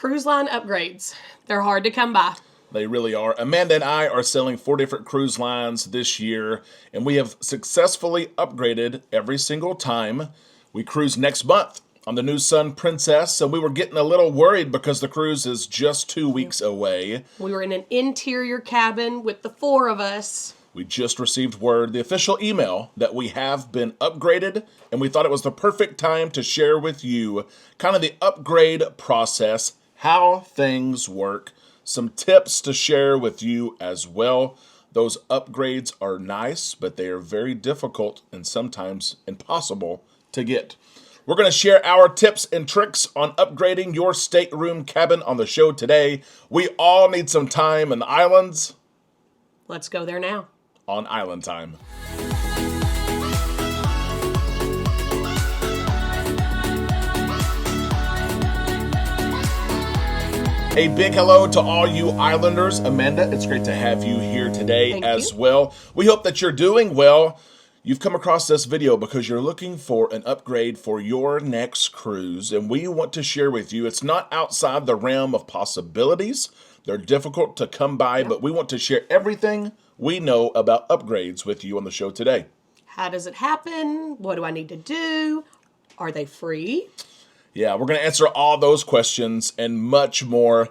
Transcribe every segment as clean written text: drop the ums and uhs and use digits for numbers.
Cruise line upgrades. They're hard to come by. They really are. Amanda and I are selling 4 different cruise lines this year, and we have successfully upgraded every single time. We cruise next month on the new Sun Princess, and we were getting a little worried because the cruise is just 2 weeks away. We were in an interior cabin with the 4 of us. We just received word, the official email, that we have been upgraded, and we thought it was the perfect time to share with you kind of the upgrade process, how things work, some tips to share with you as well. Those upgrades are nice, but they are very difficult and sometimes impossible to get. We're going to share our tips and tricks on upgrading your stateroom cabin on the show today. We all need some time in the islands. Let's go there now. On Island Time. A big hello to all you Islanders. Amanda, it's great to have you here today as well. We hope that you're doing well. You've come across this video because you're looking for an upgrade for your next cruise, and we want to share with you. It's not outside the realm of possibilities. They're difficult to come by, but we want to share everything we know about upgrades with you on the show today. How does it happen? What do I need to do? Are they free? Yeah, we're going to answer all those questions and much more.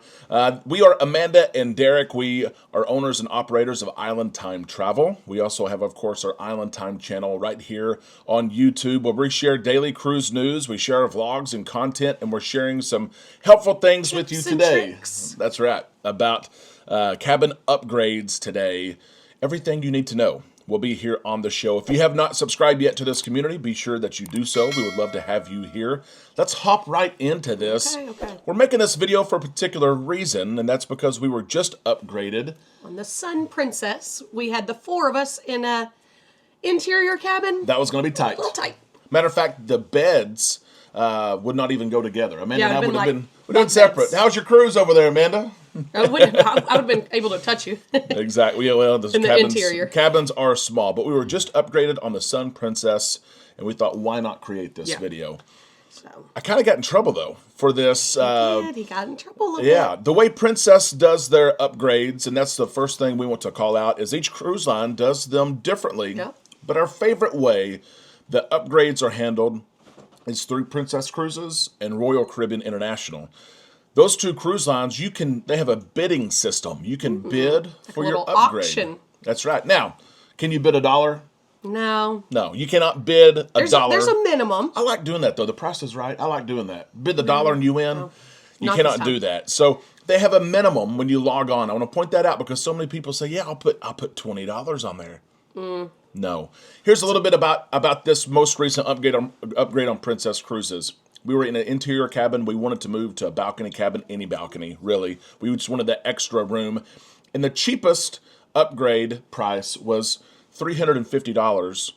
We are Amanda and Derek. We are owners and operators of Island Time Travel. We also have, of course, our Island Time channel right here on YouTube where we share daily cruise news. We share our vlogs and content, and we're sharing some helpful things with you today. Tricks. That's right, about cabin upgrades today. Everything you need to know will be here on the show. If you have not subscribed yet to this community, be sure that you do so. We would love to have you here. Let's hop right into this. Okay. We're making this video for a particular reason, and that's because we were just upgraded. On the Sun Princess, we had the 4 of us in a interior cabin. That was going to be tight. A little tight. Matter of fact, the beds would not even go together. Amanda and I would have been separate. beds. How's your cruise over there, Amanda? I would have been able to touch you. Exactly. Yeah, well, the interior. cabins are small, but we were just upgraded on the Sun Princess, and we thought, why not create this video? So I kind of got in trouble, though, for this. he got in trouble a little bit. The way Princess does their upgrades, and that's the first thing we want to call out, is each cruise line does them differently. Yeah. But our favorite way the upgrades are handled is through Princess Cruises and Royal Caribbean International. Those 2 cruise lines, they have a bidding system. You can bid for your upgrade. Auction. That's right. Now, can you bid $1? No. No, you cannot bid $1. There's a minimum. I like doing that, though. The price is right. I like doing that. Bid the $1 and you win. No. You Not cannot this do that. So they have a minimum when you log on. I want to point that out because so many people say, yeah, I'll put $20 on there. No. Here's a little bit about this most recent upgrade on Princess Cruises. We were in an interior cabin. We wanted to move to a balcony cabin, any balcony, really. We just wanted that extra room. And the cheapest upgrade price was $350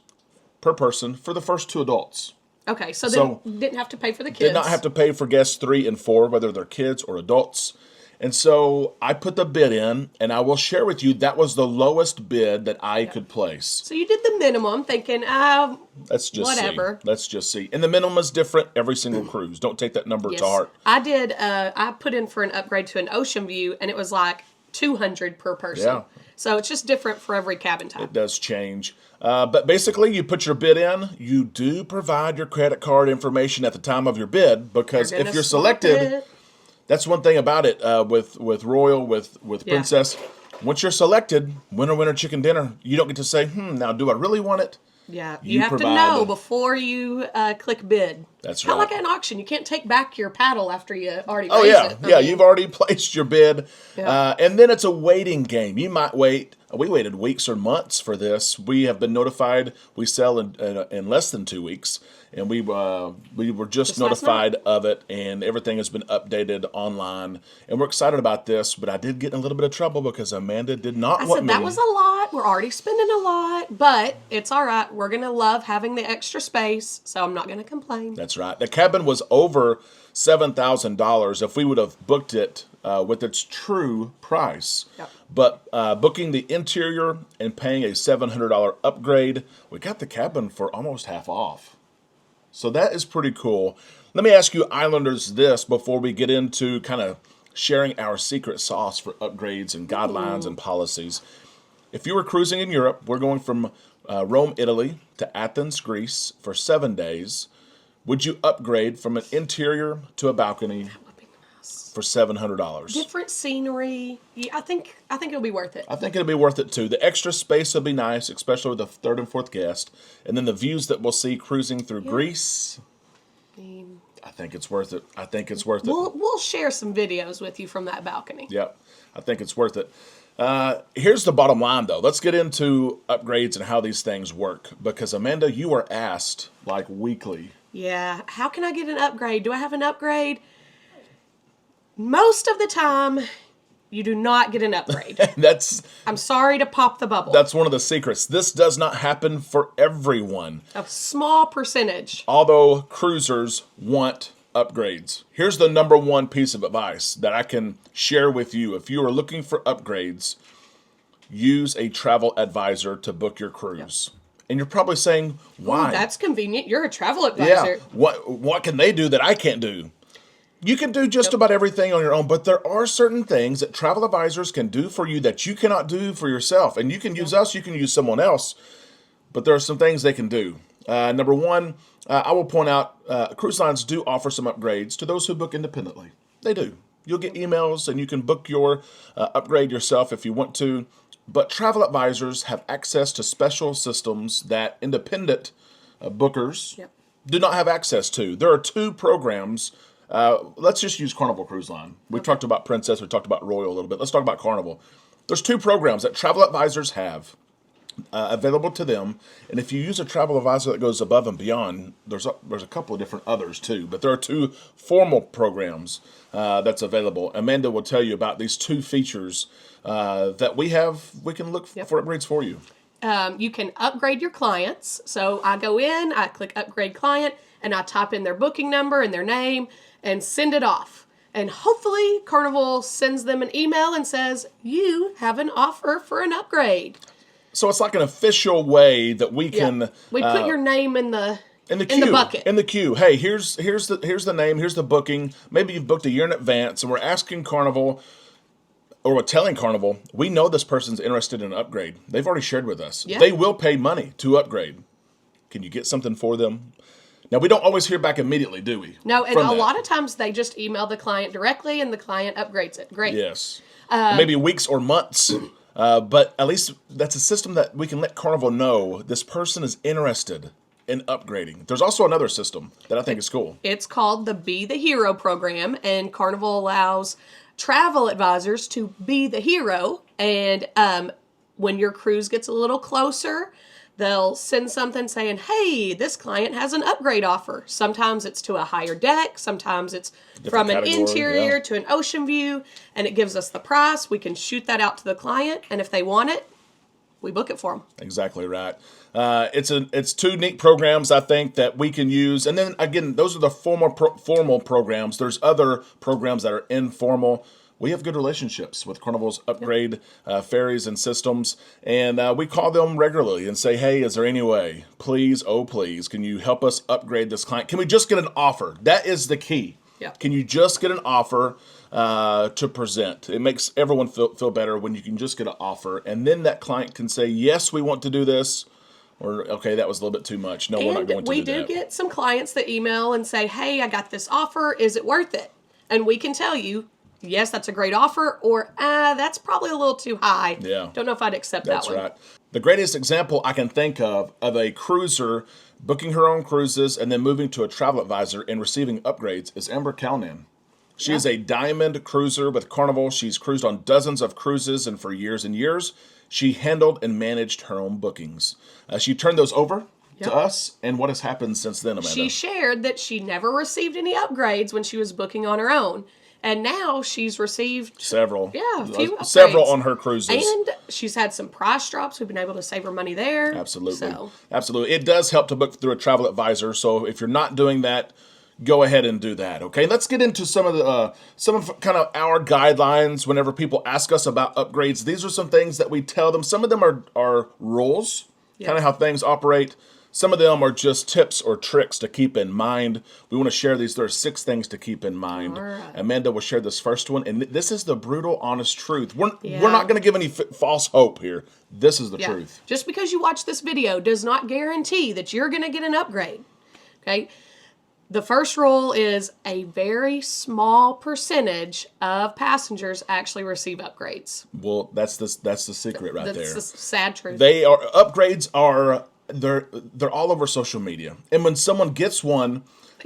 per person for the first 2 adults. Okay, so then didn't have to pay for the kids. Did not have to pay for guests 3 and 4, whether they're kids or adults. And so I put the bid in, and I will share with you that was the lowest bid that I could place. So you did the minimum, thinking, Let's just whatever. see. Let's just see. And the minimum is different every single cruise. Don't take that number to heart. I did. I put in for an upgrade to an Ocean View, and it was like $200 per person. Yeah. So it's just different for every cabin type. It does change. But basically, you put your bid in. You do provide your credit card information at the time of your bid, because if you're selected, that's one thing about it with Royal, with Princess. Once you're selected, winner, chicken dinner, you don't get to say, now, do I really want it? Yeah, you have to know before you click bid. That's right. Kind of like an auction. You can't take back your paddle after you already raised it. Yeah, you've already placed your bid. Yeah. And then it's a waiting game. You might wait. We waited weeks or months for this. We have been notified we sell in less than 2 weeks. And we were just notified of it, and everything has been updated online. And we're excited about this, but I did get in a little bit of trouble because Amanda did not want me. That was a lot. We're already spending a lot, but it's all right. We're going to love having the extra space, so I'm not going to complain. That's right. The cabin was over $7,000 if we would have booked it with its true price. Yep. But booking the interior and paying a $700 upgrade, we got the cabin for almost half off. So that is pretty cool. Let me ask you Islanders this before we get into kind of sharing our secret sauce for upgrades and guidelines and policies. If you were cruising in Europe, we're going from Rome, Italy to Athens, Greece for 7 days. Would you upgrade from an interior to a balcony That would be nice. for $700? Different scenery. Yeah, I think it'll be worth it. I think it'll be worth it too. The extra space will be nice, especially with the third and fourth guest. And then the views that we'll see cruising through Greece, I mean, I think it's worth it. I think it's worth it. we'll share some videos with you from that balcony. Yep, I think it's worth it. Here's the bottom line, though. Let's get into upgrades and how these things work. Because, Amanda, you are asked, like, weekly. Yeah. How can I get an upgrade? Do I have an upgrade? Most of the time, you do not get an upgrade. I'm sorry to pop the bubble. That's one of the secrets. This does not happen for everyone. A small percentage. Although cruisers want upgrades. Here's the number one piece of advice that I can share with you. If you are looking for upgrades, use a travel advisor to book your cruise. And you're probably saying, why? Ooh, that's convenient. You're a travel Yeah. advisor. What can they do that I can't do? You can do just about everything on your own, but there are certain things that travel advisors can do for you that you cannot do for yourself. And you can use us, you can use someone else, but there are some things they can do. Number one, I will point out cruise lines do offer some upgrades to those who book independently. They do. You'll get emails and you can book your upgrade yourself if you want to. But travel advisors have access to special systems that independent bookers do not have access to. There are two programs. Let's just use Carnival Cruise Line. We talked about Princess. We talked about Royal a little bit. Let's talk about Carnival. There's two programs that travel advisors have available to them. And if you use a travel advisor that goes above and beyond, there's a couple of different others too. But there are two formal programs that's available. Amanda will tell you about these two features that we have. We can look for upgrades for you. You can upgrade your clients. So I go in, I click upgrade client, and I type in their booking number and their name and send it off. And hopefully Carnival sends them an email and says, you have an offer for an upgrade. So it's like an official way that we can We put your name in the queue, in the bucket. In the queue. Hey, here's the name, here's the booking. Maybe you've booked a year in advance, and we're asking Carnival, or we're telling Carnival, we know this person's interested in an upgrade. They've already shared with us. Yeah. They will pay money to upgrade. Can you get something for them? Now, we don't always hear back immediately, do we? No, and a lot of times they just email the client directly and the client upgrades it. Great. Yes. Maybe weeks or months. But at least that's a system that we can let Carnival know this person is interested in upgrading. There's also another system that I think is cool. It's called the Be the Hero program, and Carnival allows travel advisors to be the hero. And when your cruise gets a little closer, they'll send something saying, hey, this client has an upgrade offer. Sometimes it's to a higher deck. Sometimes it's from an interior to an ocean view. And it gives us the price. We can shoot that out to the client. And if they want it, we book it for them. Exactly right. It's two neat programs, I think, that we can use. And then, again, those are the formal programs. There's other programs that are informal. We have good relationships with Carnival's upgrade ferries and systems, and we call them regularly and say, hey, is there any way, please, oh please, can you help us upgrade this client? Can we just get an offer? That is the key. Yeah. Can you just get an offer to present? It makes everyone feel better when you can just get an offer, and then that client can say, yes, we want to do this, or, okay, that was a little bit too much. No, we're not going to do that. We do get some clients that email and say, hey, I got this offer. Is it worth it? And we can tell you, yes, that's a great offer, or that's probably a little too high. Yeah. Don't know if I'd accept that one. That's right. The greatest example I can think of a cruiser booking her own cruises and then moving to a travel advisor and receiving upgrades is Amber Calnan. She is a diamond cruiser with Carnival. She's cruised on dozens of cruises, and for years and years, she handled and managed her own bookings. She turned those over to us, and what has happened since then, Amanda? She shared that she never received any upgrades when she was booking on her own. And now she's received several. Yeah, a few upgrades. Several on her cruises. And she's had some price drops. We've been able to save her money there. Absolutely. So. Absolutely. It does help to book through a travel advisor. So if you're not doing that, go ahead and do that. Okay. Let's get into some of kind of our guidelines whenever people ask us about upgrades. These are some things that we tell them. Some of them are rules, kind of how things operate. Some of them are just tips or tricks to keep in mind. We want to share these. There are 6 things to keep in mind. All right. Amanda will share this first one, and this is the brutal, honest truth. We're Yeah. not going to give any false hope here. This is the Yeah. truth. Just because you watch this video does not guarantee that you're going to get an upgrade. Okay? The first rule is a very small percentage of passengers actually receive upgrades. Well, that's the secret right That's there. the sad truth. Upgrades are they're all over social media, and when someone gets one,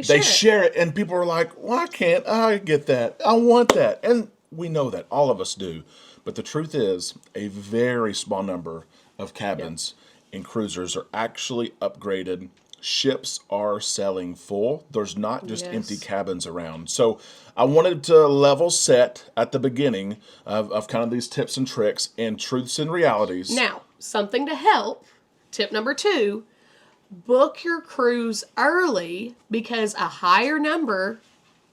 they share it, and people are like, "Why can't I get that? I want that." And we know that all of us do, but the truth is, a very small number of cabins and cruisers are actually upgraded. Ships are selling full. There's not just Yes. empty cabins around. So I wanted to level set at the beginning of kind of these tips and tricks and truths and realities. Now, something to help. Tip number 2, book your cruise early because a higher number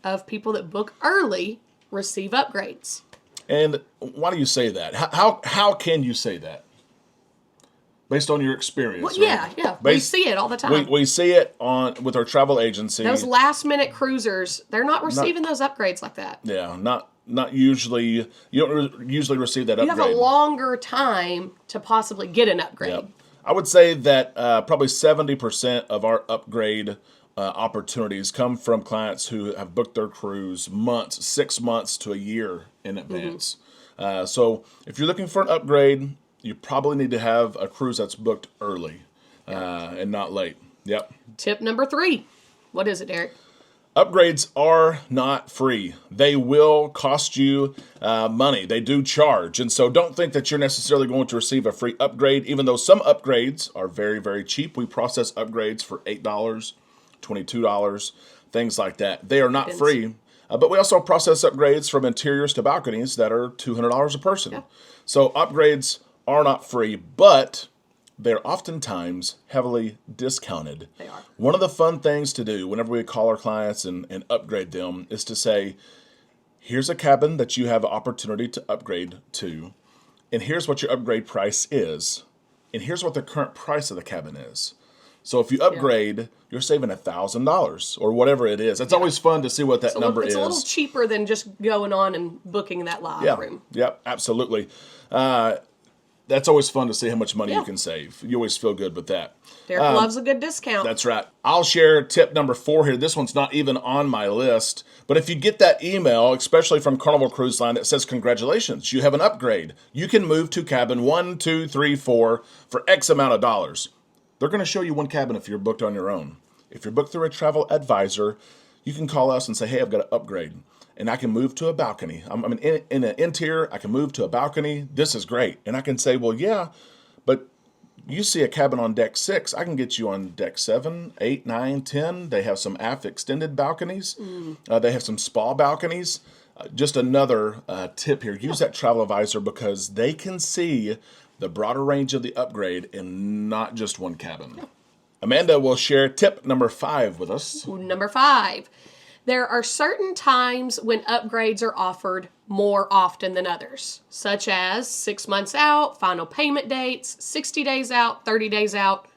of people that book early receive upgrades. And why do you say that? How can you say that? Based on your experience. Well, right? yeah. We see it all the time. We see it with our travel agency. Those last minute cruisers, they're not receiving those upgrades like that. Yeah, not usually. You don't usually receive that You upgrade. have a longer time to possibly get an upgrade. Yep. I would say that probably 70% of our upgrade opportunities come from clients who have booked their cruise 6 months to a year in advance. So if you're looking for an upgrade, you probably need to have a cruise that's booked early and not late. Yep. Tip number 3. What is it, Derek? Upgrades are not free. They will cost you money. They do charge. And so don't think that you're necessarily going to receive a free upgrade, even though some upgrades are very, very cheap. We process upgrades for $8, $22, things like that. They are not free. But we also process upgrades from interiors to balconies that are $200 a person. Yeah. So upgrades are not free, but they're oftentimes heavily discounted. They are. One of the fun things to do whenever we call our clients and upgrade them is to say, here's a cabin that you have an opportunity to upgrade to, and here's what your upgrade price is, and here's what the current price of the cabin is. So if you upgrade, you're saving $1,000 or whatever it is. It's always fun to see what that number is. It's a little cheaper than just going on and booking that live room. Yep, absolutely. That's always fun to see how much money you can save. You always feel good with that. Derek loves a good discount. That's right. I'll share tip number 4 here. This one's not even on my list. But if you get that email, especially from Carnival Cruise Line, that says, congratulations, you have an upgrade. You can move to cabin 1, 2, 3, 4 for X amount of dollars. They're going to show you one cabin if you're booked on your own. If you're booked through a travel advisor, you can call us and say, hey, I've got an upgrade. And I can move to a balcony. I'm in an interior. I can move to a balcony. This is great. And I can say, well, yeah, but you see a cabin on deck 6. I can get you on deck 7, 8, 9, 10. They have some aft extended balconies. They have some spa balconies. Just another tip here. Use that travel advisor because they can see the broader range of the upgrade and not just one cabin. Amanda will share tip number 5 with us. Number 5. There are certain times when upgrades are offered more often than others, such as 6 months out, final payment dates, 60 days out, 30 days out.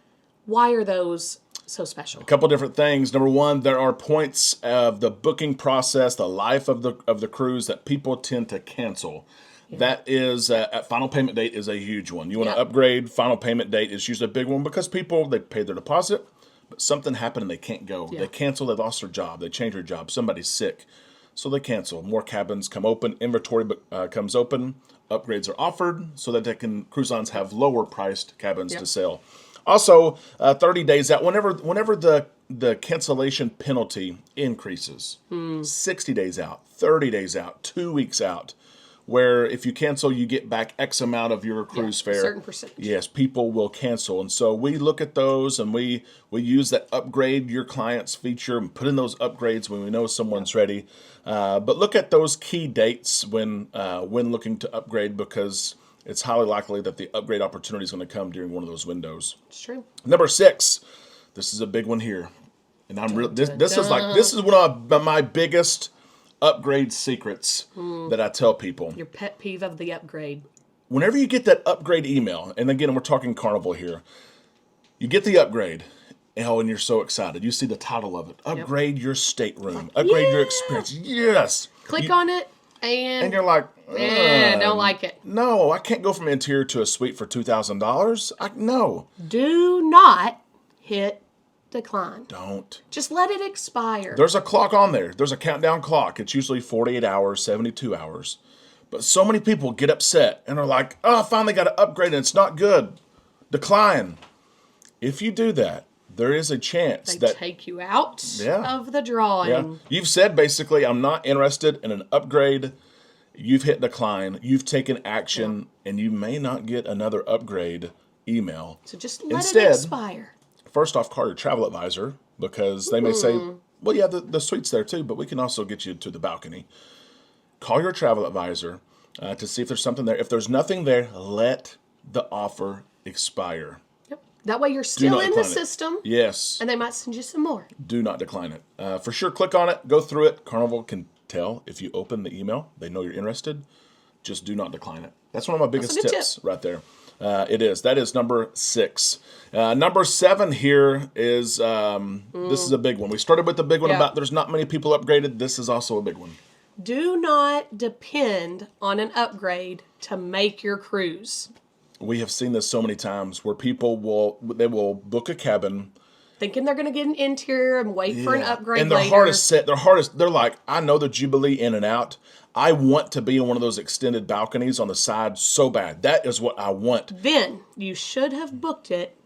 Why are those so special? A couple different things. Number 1, there are points of the booking process, the life of the cruise that people tend to cancel. That is, at final payment date is a huge one. You want to upgrade, final payment date is usually a big one because people, they paid their deposit, but something happened and they can't go. They cancel, they lost their job, they change their job, somebody's sick. So they cancel. More cabins come open, inventory comes open, upgrades are offered so that cruise lines have lower priced cabins to sell. Also, 30 days out, whenever the cancellation penalty increases, 60 days out, 30 days out, 2 weeks out, where if you cancel, you get back X amount of your cruise fare. A certain percentage. Yes, people will cancel. And so we look at those and we use that upgrade your clients feature and put in those upgrades when we know someone's ready. But look at those key dates when looking to upgrade because it's highly likely that the upgrade opportunity is going to come during one of those windows. It's true. Number 6, this is a big one here. And I'm real. This is one of my biggest upgrade secrets that I tell people. Your pet peeve of the upgrade. Whenever you get that upgrade email, and again, we're talking Carnival here, you get the upgrade, and you're so excited. You see the title of it. Upgrade your stateroom. Upgrade your experience. Yes. Click on it, And you're like, don't like it. no, I can't go from interior to a suite for $2,000. No. Do not hit decline. Don't. Just let it expire. There's a clock on there. There's a countdown clock. It's usually 48 hours, 72 hours. But so many people get upset and are like, oh, I finally got to upgrade and it's not good. Decline. If you do that, there is a chance They that take you out Yeah. of the drawing. yeah, you've said basically, I'm not interested in an upgrade. You've hit decline. You've taken action, and you may not get another upgrade email. So just let Instead, it expire. First off, call your travel advisor because they may say, well, yeah, the suite's there too, but we can also get you to the balcony. Call your travel advisor to see if there's something there. If there's nothing there, let the offer expire. Yep. That way you're Do still not in the decline it. system, Yes. and they might send you some more. Do not decline it. For sure, click on it, go through it. Carnival can tell if you open the email. They know you're interested. Just do not decline it. That's one of my biggest a good tips tip. right there. It is. That is number 6. Number 7 here is, this is a big one. We started with the big one Yeah. about there's not many people upgraded. This is also a big one. Do not depend on an upgrade to make your cruise. We have seen this so many times where people will book a cabin. Thinking they're going to get an interior and wait for an Yeah. upgrade And their later. heart is set. They're like, I know the Jubilee in and out. I want to be in one of those extended balconies on the side so bad. That is what I want. Then you should have booked it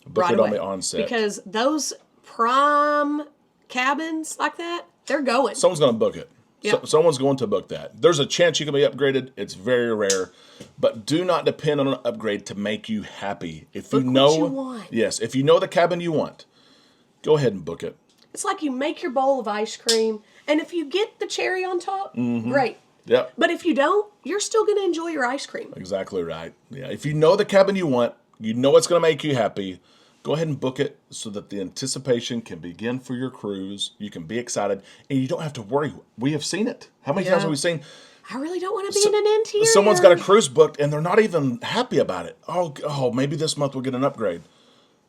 Book right it away. on the onset. Because those prime cabins like that, they're going. Someone's going to book it. Yep. Someone's going to book that. There's a chance you can be upgraded. It's very rare. But do not depend on an upgrade to make you happy. If you Book know, what you want. Yes, if you know the cabin you want, go ahead and book it. It's like you make your bowl of ice cream, and if you get the cherry on top, great. Yep. But if you don't, you're still going to enjoy your ice cream. Exactly right. Yeah. If you know the cabin you want, you know it's going to make you happy, go ahead and book it so that the anticipation can begin for your cruise. You can be excited and you don't have to worry. We have seen it. How many times Yeah. have we seen I really don't want to be in an interior. someone's got a cruise booked and they're not even happy about it? Oh, maybe this month we'll get an upgrade.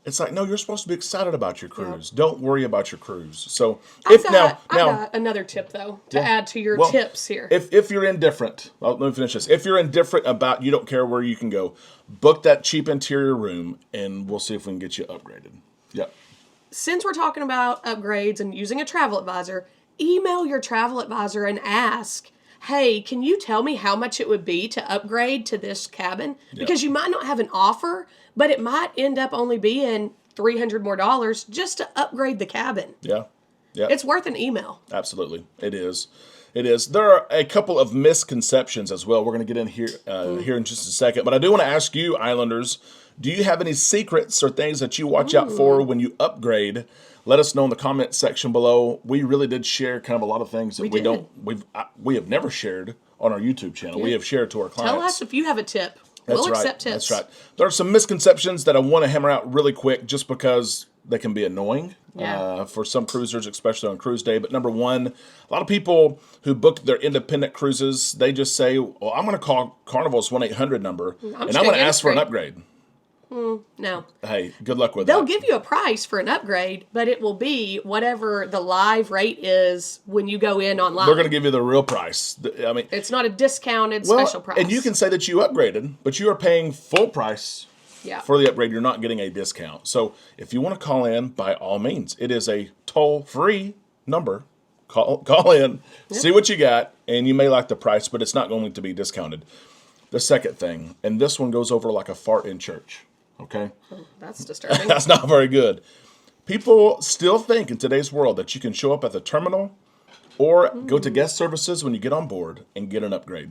It's like, no, you're supposed to be excited about your cruise. Don't worry about your cruise. So I've got another tip, though, to add to your well, tips here. If you're indifferent, let me finish this. If you're indifferent about, you don't care where you can go, book that cheap interior room, and we'll see if we can get you upgraded. Yep. Since we're talking about upgrades and using a travel advisor, email your travel advisor and ask, hey, can you tell me how much it would be to upgrade to this cabin? Because you might not have an offer, but it might end up only being $300 more just to upgrade the cabin. Yeah. Yeah. It's worth an email. Absolutely. It is. It is. There are a couple of misconceptions as well. We're going to get in here here in just a second. But I do want to ask you, Islanders, do you have any secrets or things that you watch out for when you upgrade? Let us know in the comment section below. We really did share kind of a lot of things that we have never shared on our YouTube channel. We have shared to our clients. Tell us if you have a tip. That's We'll right. accept tips. That's right. There are some misconceptions that I want to hammer out really quick just because they can be annoying for some cruisers, especially on cruise day. But number one, a lot of people who book their independent cruises, they just say, well, I'm going to call Carnival's 1-800 number and I'm going to ask for an upgrade. No. Hey, good luck with They'll that. give you a price for an upgrade, but it will be whatever the live rate is when you go in online. They're going to give you the real price. I mean, It's not a discounted special price. and you can say that you upgraded, but you are paying full price Yeah. for the upgrade. You're not getting a discount. So if you want to call in, by all means, it is a toll-free number. Call in, see what you got, and you may like the price, but it's not going to be discounted. The second thing, and this one goes over like a fart in church, okay? That's disturbing. That's not very good. People still think in today's world that you can show up at the terminal or go to guest services when you get on board and get an upgrade.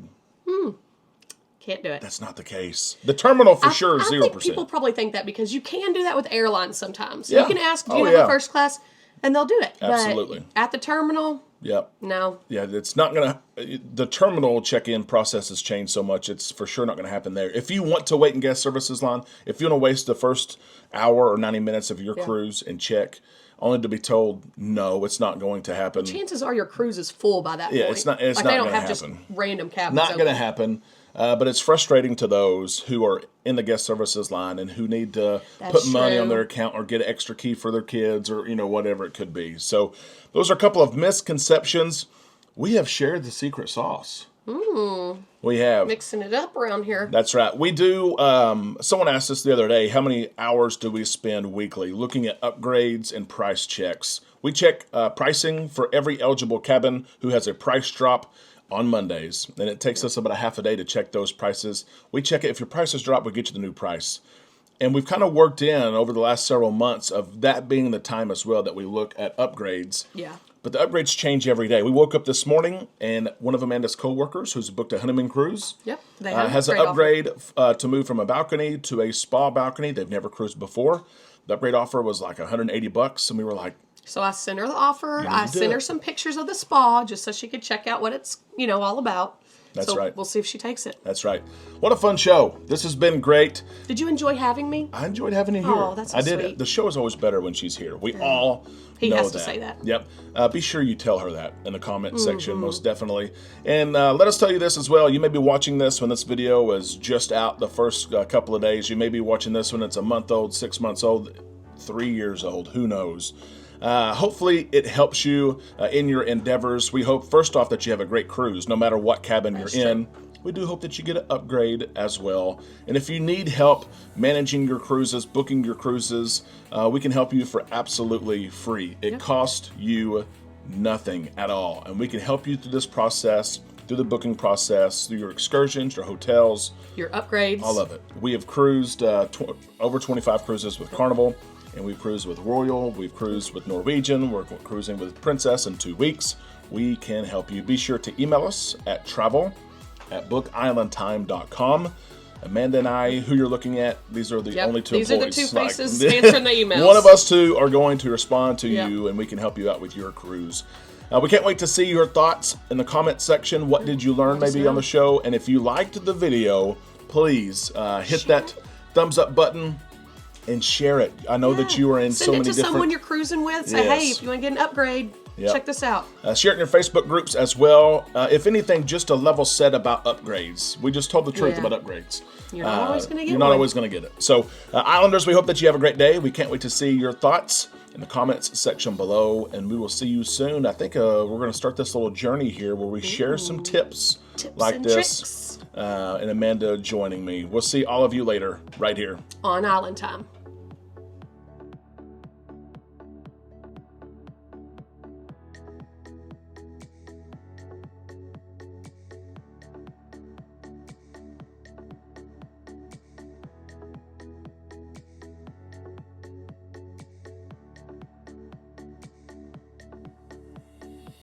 Can't do it. That's not the case. The terminal for sure is I 0%. think people probably think that because you can do that with airlines sometimes. Yeah. You can ask, do Oh, you have yeah. a first class? And they'll do it. Absolutely. But at the terminal, Yep. no. Yeah, it's not going to, the terminal check-in process has changed so much, it's for sure not going to happen there. If you want to wait in guest services line, if you want to waste the first hour or 90 minutes of your cruise and check, only to be told, no, it's not going to happen. Chances are your cruise is full by that Yeah, point. it's not like they don't gonna have happen. just random cabins Not going to open. happen. But it's frustrating to those who are in the guest services line and who need to That's put money on true. their account or get an extra key for their kids or, whatever it could be. So those are a couple of misconceptions. We have shared the secret sauce. We have. Mixing it up around here. That's right. We do. Someone asked us the other day, how many hours do we spend weekly looking at upgrades and price checks? We check pricing for every eligible cabin who has a price drop on Mondays, and it takes us about a half a day to check those prices. We check it. If your prices drop, we get you the new price. And we've kind of worked in over the last several months of that being the time as well that we look at upgrades. Yeah. But the upgrades change every day. We woke up this morning, and one of Amanda's coworkers, who's booked a honeymoon cruise, Yep. They have has an upgrade to move from a balcony to a spa balcony. They've never cruised before. The upgrade offer was like $180, and we were like, So I sent her the offer. need I to do sent her it. some pictures of the spa just so she could check out what it's, all about. That's so right. We'll see if she takes it. that's right. What a fun show. This has been great. Did you enjoy having me? I enjoyed having you here. Oh, that's so I did. sweet. The show is always better when she's here. We all He know has that. to say that. Yep. Be sure you tell her that in the comment section, Mm-hmm. most definitely. And let us tell you this as well. You may be watching this when this video is just out the first couple of days. You may be watching this when it's a month old, 6 months old, 3 years old. Who knows? Hopefully it helps you in your endeavors. We hope, first off, that you have a great cruise, no matter what cabin That's you're in. true. We do hope that you get an upgrade as well. And if you need help managing your cruises, booking your cruises, we can help you for absolutely free. It costs you nothing at all. And we can help you through this process, through the booking process, through your excursions, your hotels, Your upgrades. all of it. We have cruised over 25 cruises with Carnival, and we've cruised with Royal, we've cruised with Norwegian, we're cruising with Princess in 2 weeks. We can help you. Be sure to email us at travel@bookislandtime.com. Amanda and I, who you're looking at, these are the Yep, only two these are the employees. two faces answering the emails. One of us two are going to respond to Yep. you, and we can help you out with your cruise. We can't wait to see your thoughts in the comment section. What did you learn maybe on the show? And if you liked the video, please hit that thumbs up button and share it. I know that you are in Send so it many to someone different... you're cruising with. Say, hey, Yes. if you want to get an upgrade, Yep. check this out. Share it in your Facebook groups as well. If anything, just a level set about upgrades. We just told the truth Yeah. about upgrades. You're not always gonna get You're not one. always going to get it. So, Islanders, we hope that you have a great day. We can't wait to see your thoughts in the comments section below, and we will see you soon. I think we're going to start this little journey here where we share some tips like and this. tricks And Amanda joining me. We'll see all of you later, right here. on Island Time.